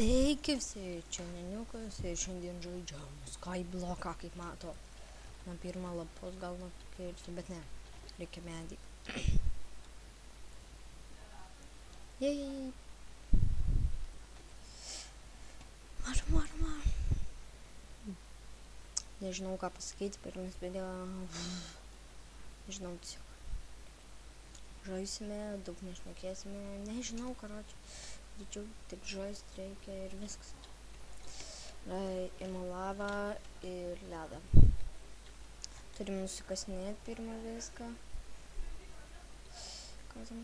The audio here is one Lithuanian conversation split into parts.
Sveiki visi, čia Neniukas ir šiandien žaidžiam Skybloką, kaip mato. Man pirmą lapus gal nukirsti, bet ne, reikia medį. Jei. Mar. Nežinau ką pasakyti, pirmas video. Nežinau tiesiog. Žaisime, daug nešnekėsime, nežinau, karoči. Tačiau tik žaisti reikia ir viskas. Imu lavą ir ledą. Turim nusikasinėti pirmą viską. Kasam.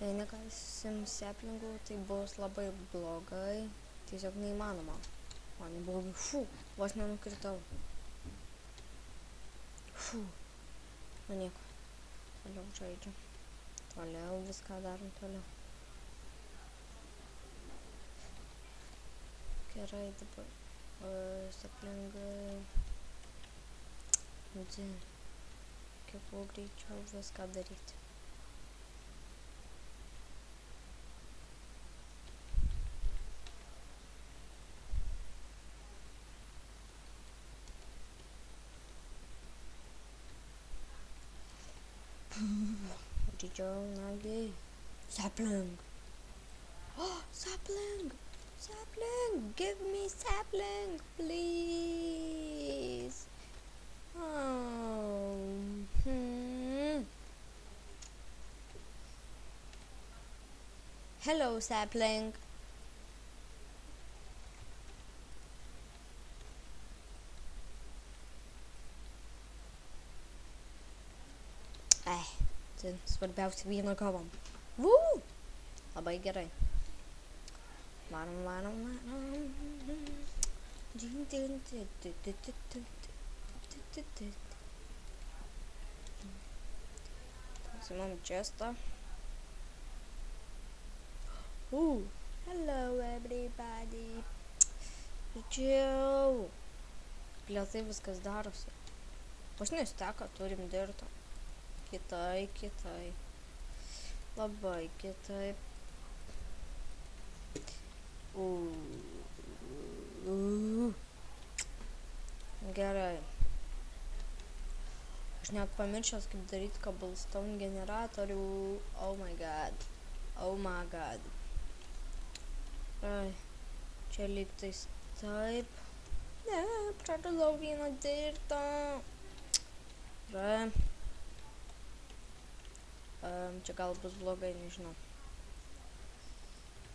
Jei nekasim seplingų, tai bus labai blogai. Tiesiog neįmanoma. Man blogai. Vos nenukritau. Nu nieko. Toliau žaidžiu. Toliau viską darom toliau. Gerai, dabar saplingai. Kaip buvo greičiau viską daryti. Greičiau, nagi. Sapling! Oh, sapling! Sapling! Give me sapling, please! Hello, sapling! Svarbiausia vieną gavom. Labai gerai. Varom. Pasimam chestą. Hello everybody. Tačiau lėtai viskas darosi. Pašinės teka, turim dirtą. Kitai. Labai kitaip. Gerai. Aš net pamiršęs, kaip daryti cobblestone generatorių. Oh my god. Čia lygtais taip. Ne, praradau vieną dirtą. Čia gal bus blogai, nežinau.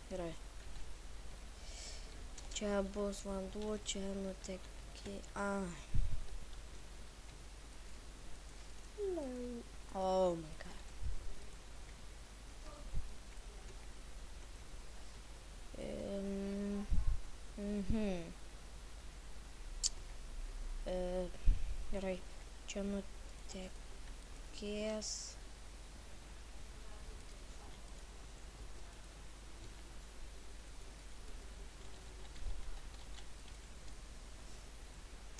Gerai. Čia bus vanduo, čia nutekė. Hello. Oh my god. Gerai. Čia nutekės.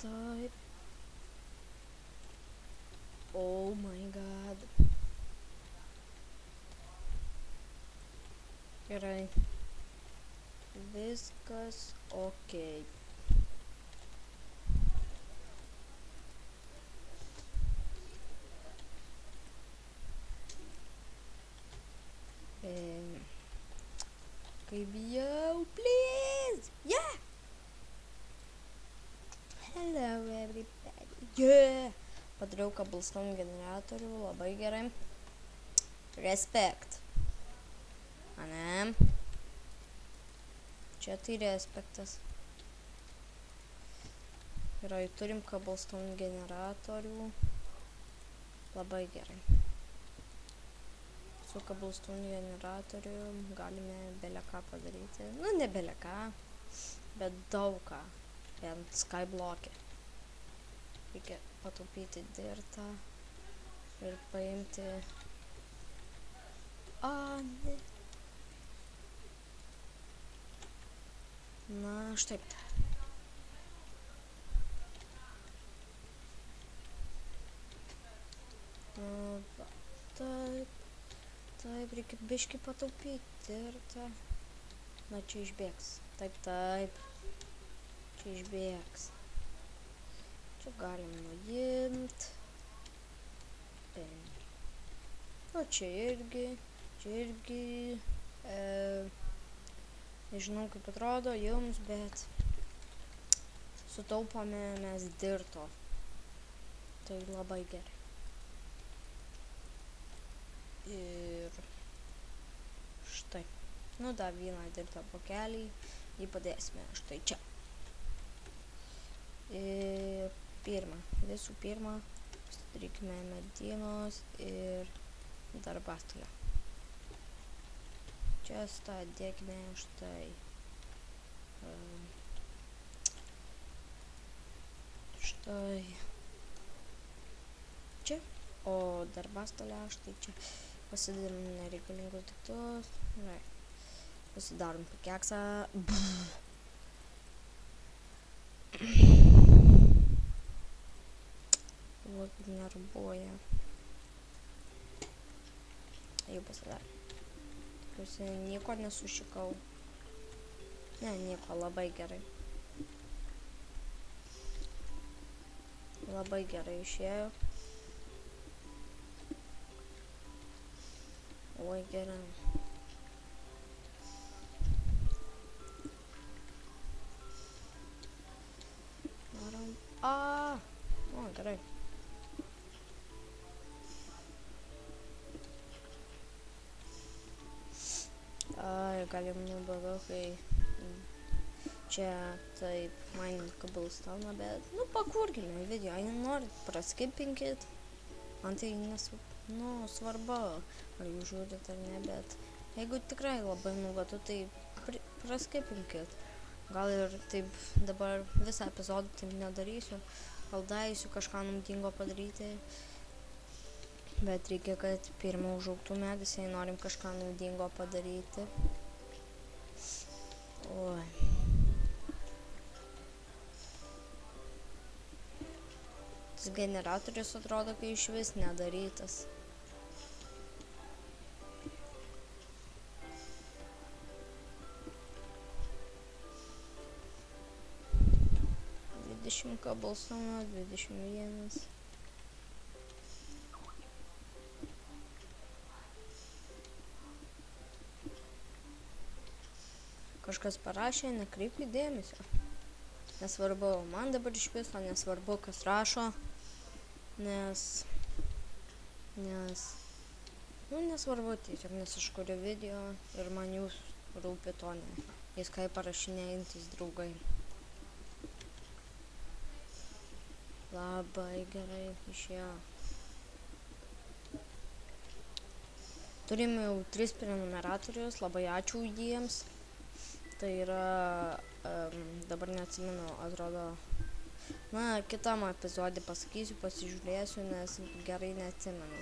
Taip. Oh my god. Gerai. Viskas okei. Kaip bijau, please. Yeah. Hello everybody. Yeah. Padariau cobblestone generatorių, labai gerai. Respect. Ane? Čia tai respektas. Gerai, turim cobblestone generatorių. Labai gerai. Su cobblestone generatoriu galime beleką padaryti. Nu, ne beleką, bet daug ką. Bent Skyblock'e. Reikia pataupyti dirtą ir paimti. Ne. Na, štaip. Taip. taip, reikia biškį pataupyti ir ta. Na, čia išbėgs. Taip, taip. Čia išbėgs. Čia galim nuimt. O čia irgi. Nežinau, kaip atrodo jums, bet sutaupome mes dirto. Tai labai gerai. Ir štai. Nu, dar vieną dirto pakelį. Jį padėsime štai čia. Ir visų pirma, pasidarykime medienos ir darbastalę. Čia dėkime štai. Štai. Čia. O darbastalę štai čia. Pasidarom nereikalingus daiktus. Pasidarom pikeksą. Labai nervuoja. Jau pasidarė. Tikiuosi, nieko nesušikau. Ne, nieko, labai gerai. Labai gerai išėjo. Oi, gerai. Varom. O, gerai. Galim nubarokai čia taip mining cobblestone'ą, bet nu pakurkime video, jei norit praskipinkit, man tai svarbu, ar jūs žiūrit ar ne, bet jeigu tikrai labai nuvadu, tai praskipinkit. Gal ir taip dabar visą epizodą taip nedarysiu, gal darysiu kažką naudingo padaryti, bet reikia, kad pirmą užaugtų medis, jei norim kažką naudingo padaryti. Oi. Tas generatorius atrodo, kai iš vis nedarytas. Cobblestone'o, 21. Kažkas parašė, nekreipkit dėmesio. Nesvarbu, man dabar iš viso nesvarbu, kas rašo, nes nesvarbu, tiesiog nes aš kuriu video ir man jūs rūpi to, ne. Jis kai parašinėjantys draugai. Labai gerai išėjo. Turime jau 3 prenumeratorius, labai ačiū jiems. Tai yra, dabar neatsimenu, atrodo, na, kitam epizodį pasakysiu, pasižiūrėsiu, nes gerai neatsimenu.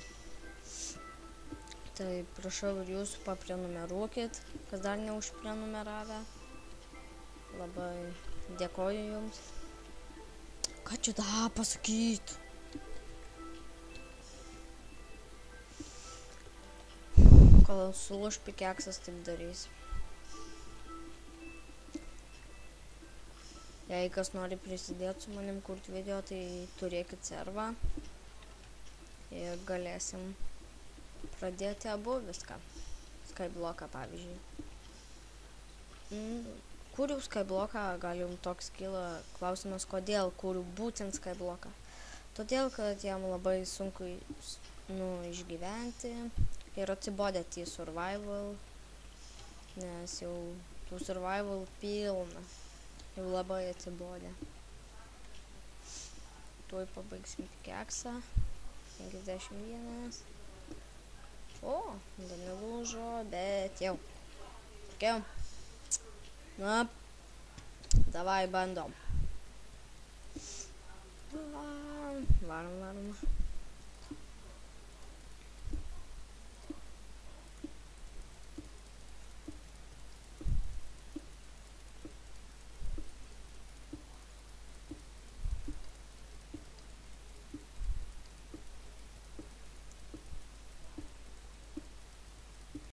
Tai prašau ir jūs paprenumeruokit, kas dar neužprenumeravę. Labai dėkoju jums. Ką čia da pasakyt? Kol sulūš pikeksas, taip darys. Jei kas nori prisidėti su manim kurti video, tai turėkit servą ir galėsim pradėti abu viską. Skybloką, pavyzdžiui. Kuriu Skybloką, gal jums toks kyla klausimas, kodėl kuriu būtent Skybloką. Todėl, kad jam labai sunku išgyventi ir atsibodė į survival, nes jau tų survival pilna. Jau labai atsibodė. Tuoj pabaigsim pikeksą. 51. O, dar nelūžo, bet jau. Sakiau. Na, davai bandom. Varom.